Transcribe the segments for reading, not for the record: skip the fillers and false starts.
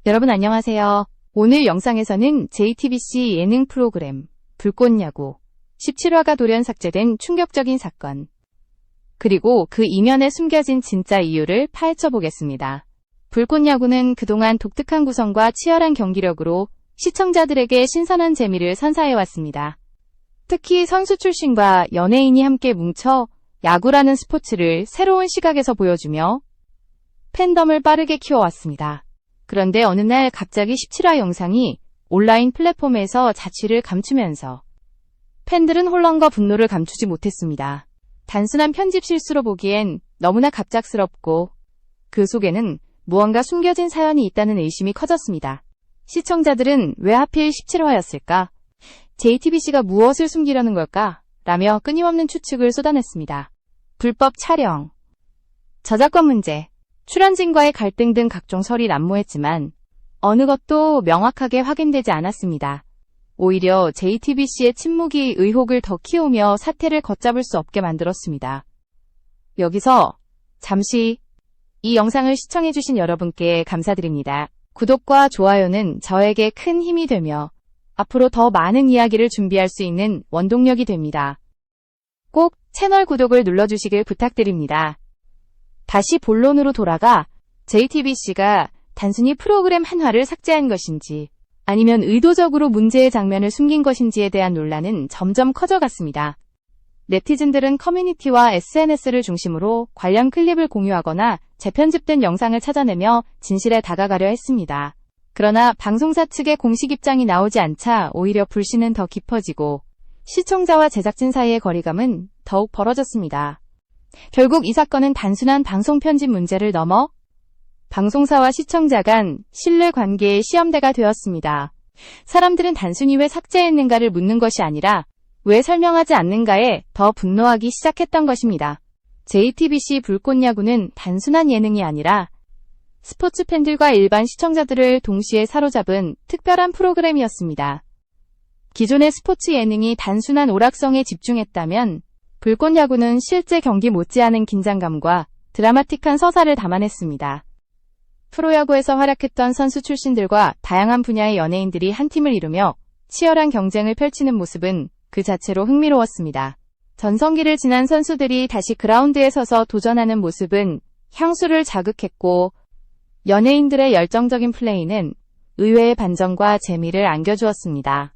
여러분 안녕하세요. 오늘 영상에서는 JTBC 예능 프로그램 불꽃야구 17화가 돌연 삭제된 충격적인 사건, 그리고 그 이면에 숨겨진 진짜 이유를 파헤쳐 보겠습니다. 불꽃야구는 그동안 독특한 구성과 치열한 경기력으로 시청자들에게 신선한 재미를 선사해왔습니다. 특히 선수 출신과 연예인이 함께 뭉쳐 야구라는 스포츠를 새로운 시각에서 보여주며 팬덤을 빠르게 키워왔습니다. 그런데 어느 날 갑자기 17화 영상이 온라인 플랫폼에서 자취를 감추면서 팬들은 혼란과 분노를 감추지 못했습니다. 단순한 편집 실수로 보기엔 너무나 갑작스럽고 그 속에는 무언가 숨겨진 사연이 있다는 의심이 커졌습니다. 시청자들은 왜 하필 17화였을까? JTBC가 무엇을 숨기려는 걸까? 라며 끊임없는 추측을 쏟아냈습니다. 불법 촬영, 저작권 문제, 출연진과의 갈등 등 각종 설이 난무했지만 어느 것도 명확하게 확인되지 않았습니다. 오히려 JTBC의 침묵이 의혹을 더 키우며 사태를 걷잡을 수 없게 만들었습니다. 여기서 잠시 이 영상을 시청해주신 여러분께 감사드립니다. 구독과 좋아요는 저에게 큰 힘이 되며 앞으로 더 많은 이야기를 준비할 수 있는 원동력이 됩니다. 꼭 채널 구독을 눌러주시길 부탁드립니다. 다시 본론으로 돌아가 JTBC가 단순히 프로그램 한 화를 삭제한 것인지 아니면 의도적으로 문제의 장면을 숨긴 것인지에 대한 논란은 점점 커져갔습니다. 네티즌들은 커뮤니티와 SNS를 중심으로 관련 클립을 공유하거나 재편집된 영상을 찾아내며 진실에 다가가려 했습니다. 그러나 방송사 측의 공식 입장이 나오지 않자 오히려 불신은 더 깊어지고 시청자와 제작진 사이의 거리감은 더욱 벌어졌습니다. 결국 이 사건은 단순한 방송 편집 문제를 넘어 방송사와 시청자 간 신뢰 관계의 시험대가 되었습니다. 사람들은 단순히 왜 삭제했는가를 묻는 것이 아니라 왜 설명하지 않는가에 더 분노하기 시작했던 것입니다. JTBC 불꽃야구는 단순한 예능이 아니라 스포츠 팬들과 일반 시청자들을 동시에 사로잡은 특별한 프로그램이었습니다. 기존의 스포츠 예능이 단순한 오락성에 집중했다면 불꽃야구는 실제 경기 못지않은 긴장감과 드라마틱한 서사를 담아냈습니다. 프로야구에서 활약했던 선수 출신들과 다양한 분야의 연예인들이 한 팀을 이루며 치열한 경쟁을 펼치는 모습은 그 자체로 흥미로웠습니다. 전성기를 지난 선수들이 다시 그라운드에 서서 도전하는 모습은 향수를 자극했고 연예인들의 열정적인 플레이는 의외의 반전과 재미를 안겨주었습니다.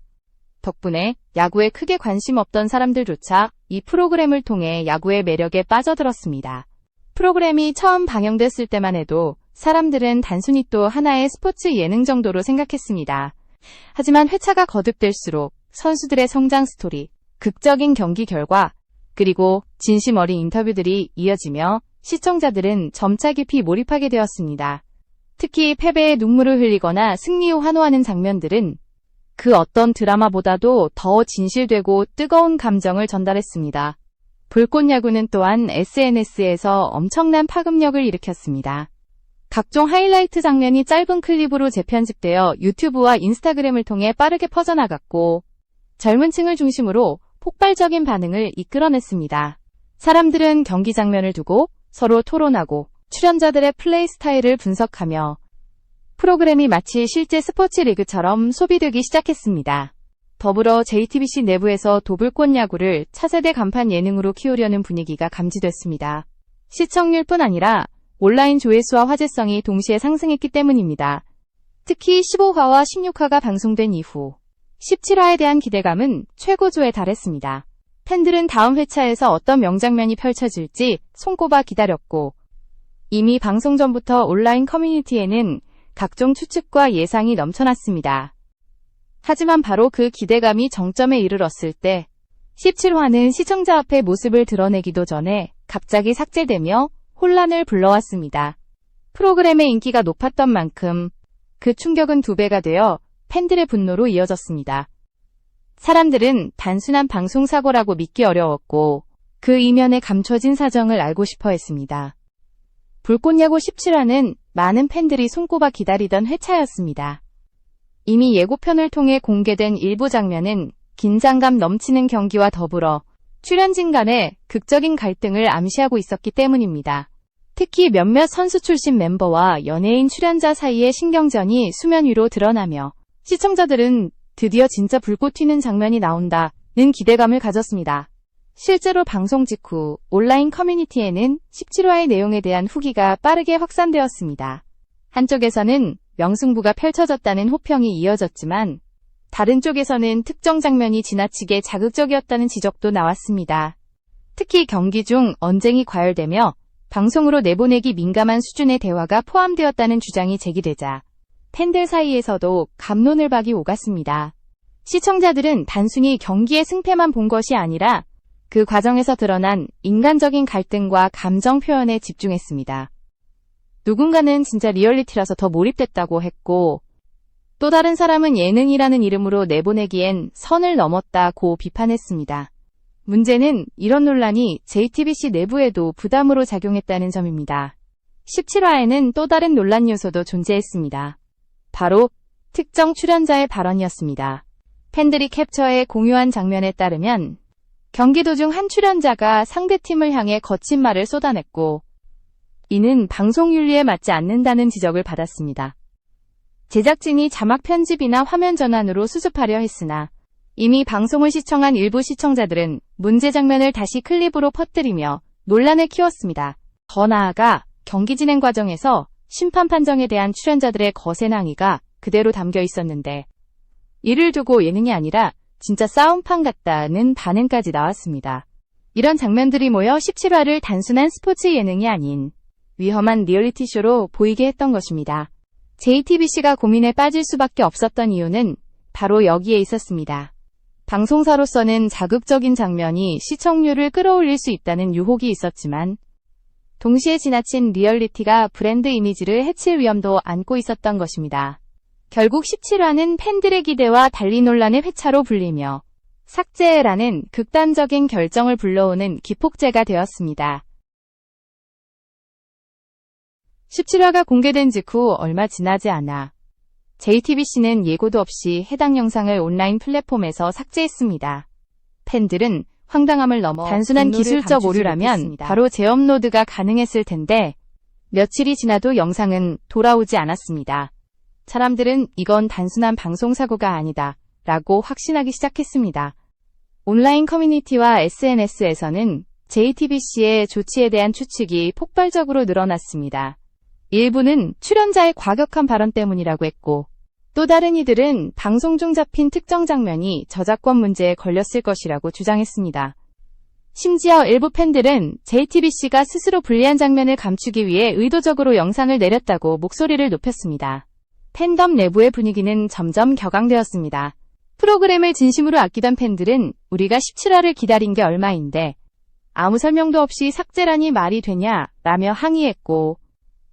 덕분에 야구에 크게 관심 없던 사람들조차 이 프로그램을 통해 야구의 매력에 빠져들었습니다. 프로그램이 처음 방영됐을 때만 해도 사람들은 단순히 또 하나의 스포츠 예능 정도로 생각했습니다. 하지만 회차가 거듭될수록 선수들의 성장 스토리, 극적인 경기 결과, 그리고 진심 어린 인터뷰들이 이어지며 시청자들은 점차 깊이 몰입하게 되었습니다. 특히 패배에 눈물을 흘리거나 승리 후 환호하는 장면들은 그 어떤 드라마보다도 더 진실되고 뜨거운 감정을 전달했습니다. 불꽃야구는 또한 SNS에서 엄청난 파급력을 일으켰습니다. 각종 하이라이트 장면이 짧은 클립으로 재편집되어 유튜브와 인스타그램을 통해 빠르게 퍼져나갔고 젊은 층을 중심으로 폭발적인 반응을 이끌어냈습니다. 사람들은 경기 장면을 두고 서로 토론하고 출연자들의 플레이 스타일을 분석하며 프로그램이 마치 실제 스포츠 리그처럼 소비되기 시작했습니다. 더불어 JTBC 내부에서 도불꽃야구를 차세대 간판 예능으로 키우려는 분위기가 감지됐습니다. 시청률뿐 아니라 온라인 조회수와 화제성이 동시에 상승했기 때문입니다. 특히 15화와 16화가 방송된 이후 17화에 대한 기대감은 최고조에 달했습니다. 팬들은 다음 회차에서 어떤 명장면이 펼쳐질지 손꼽아 기다렸고 이미 방송 전부터 온라인 커뮤니티에는 각종 추측과 예상이 넘쳐났습니다. 하지만 바로 그 기대감이 정점에 이르렀을 때 17화는 시청자 앞에 모습을 드러내기도 전에 갑자기 삭제되며 혼란을 불러왔습니다. 프로그램의 인기가 높았던 만큼 그 충격은 2배가 되어 팬들의 분노로 이어졌습니다. 사람들은 단순한 방송사고라고 믿기 어려웠고 그 이면에 감춰진 사정을 알고 싶어 했습니다. 불꽃야구 17화는 많은 팬들이 손꼽아 기다리던 회차였습니다. 이미 예고편을 통해 공개된 일부 장면은 긴장감 넘치는 경기와 더불어 출연진 간의 극적인 갈등을 암시하고 있었기 때문입니다. 특히 몇몇 선수 출신 멤버와 연예인 출연자 사이의 신경전이 수면 위로 드러나며 시청자들은 드디어 진짜 불꽃 튀는 장면이 나온다는 기대감을 가졌습니다. 실제로 방송 직후 온라인 커뮤니티에는 17화의 내용에 대한 후기가 빠르게 확산되었습니다. 한쪽에서는 명승부가 펼쳐졌다는 호평이 이어졌지만 다른 쪽에서는 특정 장면이 지나치게 자극적이었다는 지적도 나왔습니다. 특히 경기 중 언쟁이 과열되며 방송으로 내보내기 민감한 수준의 대화가 포함되었다는 주장이 제기되자 팬들 사이에서도 갑론을박이 오갔습니다. 시청자들은 단순히 경기의 승패만 본 것이 아니라 그 과정에서 드러난 인간적인 갈등과 감정 표현에 집중했습니다. 누군가는 진짜 리얼리티라서 더 몰입됐다고 했고, 또 다른 사람은 예능이라는 이름으로 내보내기엔 선을 넘었다고 비판했습니다. 문제는 이런 논란이 JTBC 내부에도 부담으로 작용했다는 점입니다. 17화에는 또 다른 논란 요소도 존재했습니다. 바로 특정 출연자의 발언이었습니다. 팬들이 캡처해 공유한 장면에 따르면 경기 도중 한 출연자가 상대팀을 향해 거친 말을 쏟아냈고 이는 방송 윤리에 맞지 않는다는 지적을 받았습니다. 제작진이 자막 편집이나 화면 전환으로 수습하려 했으나 이미 방송을 시청한 일부 시청자들은 문제 장면을 다시 클립으로 퍼뜨리며 논란을 키웠습니다. 더 나아가 경기 진행 과정에서 심판 판정에 대한 출연자들의 거센 항의가 그대로 담겨 있었는데 이를 두고 예능이 아니라 진짜 싸움판 같다는 반응까지 나왔습니다. 이런 장면들이 모여 17화를 단순한 스포츠 예능이 아닌 위험한 리얼리티쇼로 보이게 했던 것입니다. JTBC가 고민에 빠질 수밖에 없었던 이유는 바로 여기에 있었습니다. 방송사로서는 자극적인 장면이 시청률을 끌어올릴 수 있다는 유혹이 있었지만 동시에 지나친 리얼리티가 브랜드 이미지를 해칠 위험도 안고 있었던 것입니다. 결국 17화는 팬들의 기대와 달리 논란의 회차로 불리며 삭제라는 극단적인 결정을 불러오는 기폭제가 되었습니다. 17화가 공개된 직후 얼마 지나지 않아 JTBC는 예고도 없이 해당 영상을 온라인 플랫폼에서 삭제했습니다. 팬들은 황당함을 넘어 단순한 기술적 오류라면 바로 재업로드가 가능했을 텐데 며칠이 지나도 영상은 돌아오지 않았습니다. 사람들은 이건 단순한 방송사고가 아니다 라고 확신하기 시작했습니다. 온라인 커뮤니티와 SNS에서는 JTBC의 조치에 대한 추측이 폭발적으로 늘어났습니다. 일부는 출연자의 과격한 발언 때문이라고 했고 또 다른 이들은 방송 중 잡힌 특정 장면이 저작권 문제에 걸렸을 것이라고 주장했습니다. 심지어 일부 팬들은 JTBC가 스스로 불리한 장면을 감추기 위해 의도적으로 영상을 내렸다고 목소리를 높였습니다. 팬덤 내부의 분위기는 점점 격앙되었습니다. 프로그램을 진심으로 아끼던 팬들은 우리가 17화를 기다린 게 얼마인데 아무 설명도 없이 삭제라니 말이 되냐 라며 항의했고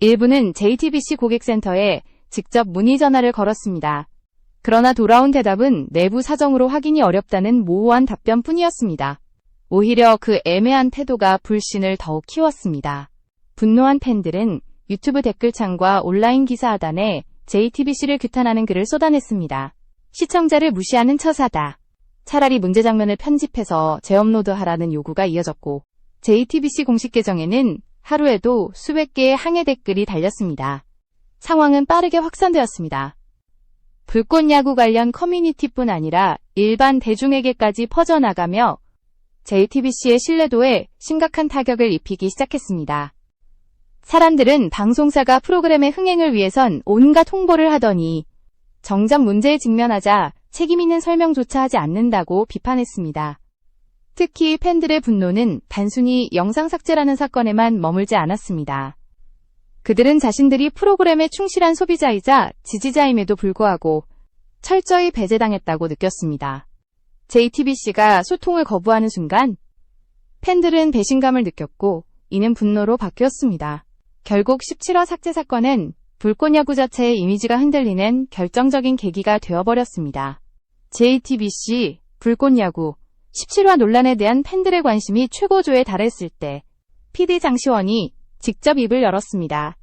일부는 JTBC 고객센터에 직접 문의 전화를 걸었습니다. 그러나 돌아온 대답은 내부 사정으로 확인이 어렵다는 모호한 답변뿐이었습니다. 오히려 그 애매한 태도가 불신을 더욱 키웠습니다. 분노한 팬들은 유튜브 댓글창과 온라인 기사 하단에 JTBC를 규탄하는 글을 쏟아냈습니다. 시청자를 무시하는 처사다. 차라리 문제 장면을 편집해서 재업로드하라는 요구가 이어졌고 JTBC 공식 계정에는 하루에도 수백 개의 항해 댓글이 달렸습니다. 상황은 빠르게 확산되었습니다. 불꽃 야구 관련 커뮤니티뿐 아니라 일반 대중에게까지 퍼져나가며 JTBC의 신뢰도에 심각한 타격을 입히기 시작했습니다. 사람들은 방송사가 프로그램의 흥행을 위해선 온갖 홍보를 하더니 정작 문제에 직면하자 책임 있는 설명조차 하지 않는다고 비판했습니다. 특히 팬들의 분노는 단순히 영상 삭제라는 사건에만 머물지 않았습니다. 그들은 자신들이 프로그램에 충실한 소비자이자 지지자임에도 불구하고 철저히 배제당했다고 느꼈습니다. JTBC가 소통을 거부하는 순간 팬들은 배신감을 느꼈고 이는 분노로 바뀌었습니다. 결국 17화 삭제 사건은 불꽃야구 자체의 이미지가 흔들리는 결정적인 계기가 되어버렸습니다. JTBC, 불꽃야구, 17화 논란에 대한 팬들의 관심이 최고조에 달했을 때 PD 장시원이 직접 입을 열었습니다.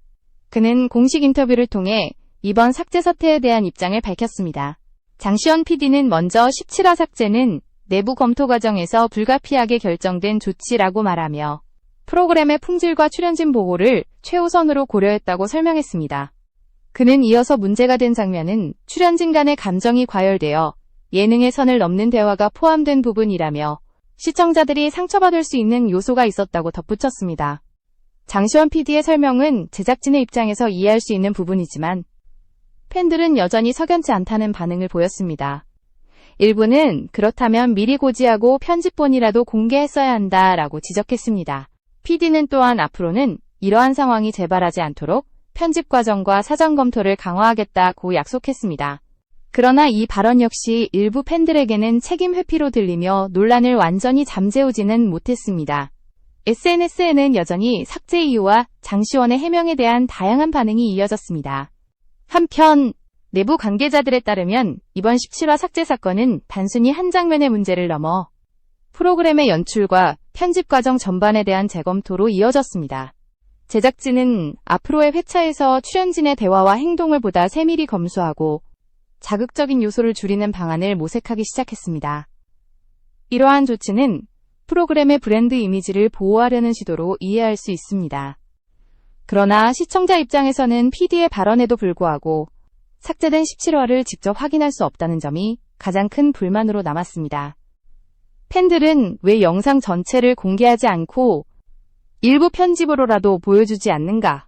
그는 공식 인터뷰를 통해 이번 삭제 사태에 대한 입장을 밝혔습니다. 장시원 PD는 먼저 17화 삭제는 내부 검토 과정에서 불가피하게 결정된 조치라고 말하며 프로그램의 품질과 출연진 보호를 최우선으로 고려했다고 설명했습니다. 그는 이어서 문제가 된 장면은 출연진 간의 감정이 과열되어 예능의 선을 넘는 대화가 포함된 부분이라며 시청자들이 상처받을 수 있는 요소가 있었다고 덧붙였습니다. 장시원 PD의 설명은 제작진의 입장에서 이해할 수 있는 부분이지만 팬들은 여전히 석연치 않다는 반응을 보였습니다. 일부는 그렇다면 미리 고지하고 편집본이라도 공개했어야 한다라고 지적했습니다. PD는 또한 앞으로는 이러한 상황이 재발하지 않도록 편집 과정과 사전 검토를 강화하겠다고 약속했습니다. 그러나 이 발언 역시 일부 팬들에게는 책임 회피로 들리며 논란을 완전히 잠재우지는 못했습니다. SNS에는 여전히 삭제 이유와 장시원의 해명에 대한 다양한 반응이 이어졌습니다. 한편 내부 관계자들에 따르면 이번 17화 삭제 사건은 단순히 한 장면의 문제를 넘어 프로그램의 연출과 편집 과정 전반에 대한 재검토로 이어졌습니다. 제작진은 앞으로의 회차에서 출연진의 대화와 행동을 보다 세밀히 검수하고 자극적인 요소를 줄이는 방안을 모색하기 시작했습니다. 이러한 조치는 프로그램의 브랜드 이미지를 보호하려는 시도로 이해할 수 있습니다. 그러나 시청자 입장에서는 PD의 발언에도 불구하고 삭제된 17화를 직접 확인할 수 없다는 점이 가장 큰 불만으로 남았습니다. 팬들은 왜 영상 전체를 공개하지 않고 일부 편집으로라도 보여주지 않는가?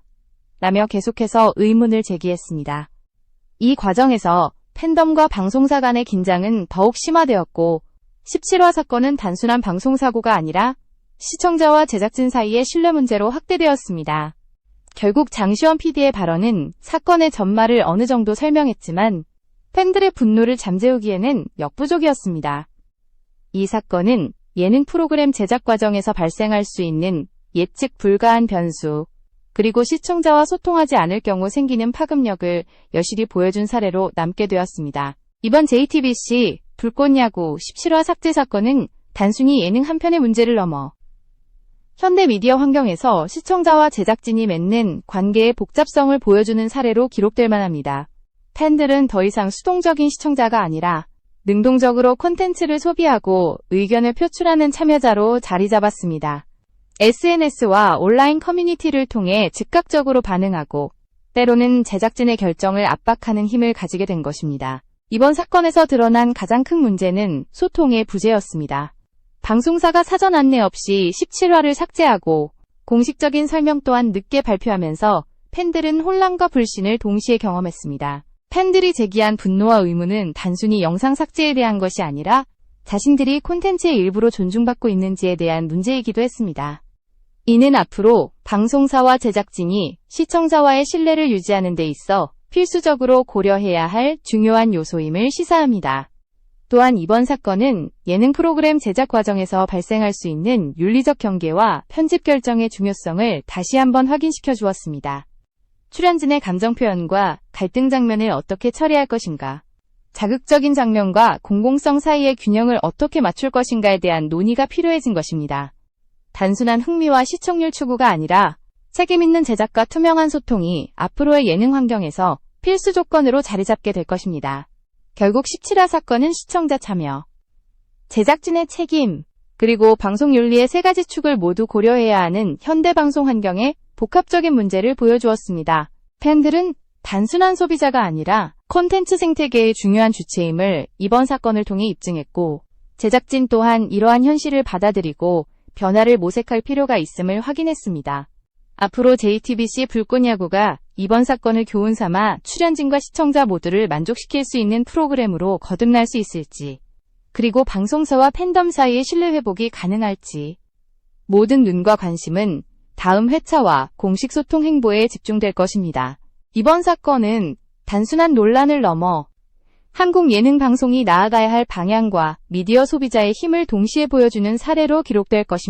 라며 계속해서 의문을 제기했습니다. 이 과정에서 팬덤과 방송사 간의 긴장은 더욱 심화되었고 17화 사건은 단순한 방송사고가 아니라 시청자와 제작진 사이의 신뢰 문제로 확대되었습니다. 결국 장시원 PD의 발언은 사건의 전말을 어느 정도 설명했지만 팬들의 분노를 잠재우기에는 역부족이었습니다. 이 사건은 예능 프로그램 제작 과정에서 발생할 수 있는 예측 불가한 변수, 그리고 시청자와 소통하지 않을 경우 생기는 파급력을 여실히 보여준 사례로 남게 되었습니다. 이번 JTBC 불꽃야구 17화 삭제 사건은 단순히 예능 한 편의 문제를 넘어 현대 미디어 환경에서 시청자와 제작진이 맺는 관계의 복잡성을 보여주는 사례로 기록될 만합니다. 팬들은 더 이상 수동적인 시청자가 아니라 능동적으로 콘텐츠를 소비하고 의견을 표출하는 참여자로 자리 잡았습니다. SNS와 온라인 커뮤니티를 통해 즉각적으로 반응하고 때로는 제작진의 결정을 압박하는 힘을 가지게 된 것입니다. 이번 사건에서 드러난 가장 큰 문제는 소통의 부재였습니다. 방송사가 사전 안내 없이 17화를 삭제하고 공식적인 설명 또한 늦게 발표하면서 팬들은 혼란과 불신을 동시에 경험했습니다. 팬들이 제기한 분노와 의문은 단순히 영상 삭제에 대한 것이 아니라 자신들이 콘텐츠의 일부로 존중받고 있는지에 대한 문제이기도 했습니다. 이는 앞으로 방송사와 제작진이 시청자와의 신뢰를 유지하는 데 있어 필수적으로 고려해야 할 중요한 요소임을 시사합니다. 또한 이번 사건은 예능 프로그램 제작 과정에서 발생할 수 있는 윤리적 경계와 편집 결정의 중요성을 다시 한번 확인시켜 주었습니다. 출연진의 감정 표현과 갈등 장면을 어떻게 처리할 것인가, 자극적인 장면과 공공성 사이의 균형을 어떻게 맞출 것인가에 대한 논의가 필요해진 것입니다. 단순한 흥미와 시청률 추구가 아니라 책임있는 제작과 투명한 소통이 앞으로의 예능 환경에서 필수 조건으로 자리 잡게 될 것입니다. 결국 17화 사건은 시청자 참여, 제작진의 책임, 그리고 방송 윤리의 세 가지 축을 모두 고려해야 하는 현대 방송 환경의 복합적인 문제를 보여주었습니다. 팬들은 단순한 소비자가 아니라 콘텐츠 생태계의 중요한 주체임을 이번 사건을 통해 입증했고, 제작진 또한 이러한 현실을 받아들이고 변화를 모색할 필요가 있음을 확인했습니다. 앞으로 JTBC 불꽃야구가 이번 사건을 교훈 삼아 출연진과 시청자 모두를 만족시킬 수 있는 프로그램으로 거듭날 수 있을지, 그리고 방송사와 팬덤 사이의 신뢰 회복이 가능할지, 모든 눈과 관심은 다음 회차와 공식 소통 행보에 집중될 것입니다. 이번 사건은 단순한 논란을 넘어 한국 예능 방송이 나아가야 할 방향과 미디어 소비자의 힘을 동시에 보여주는 사례로 기록될 것입니다.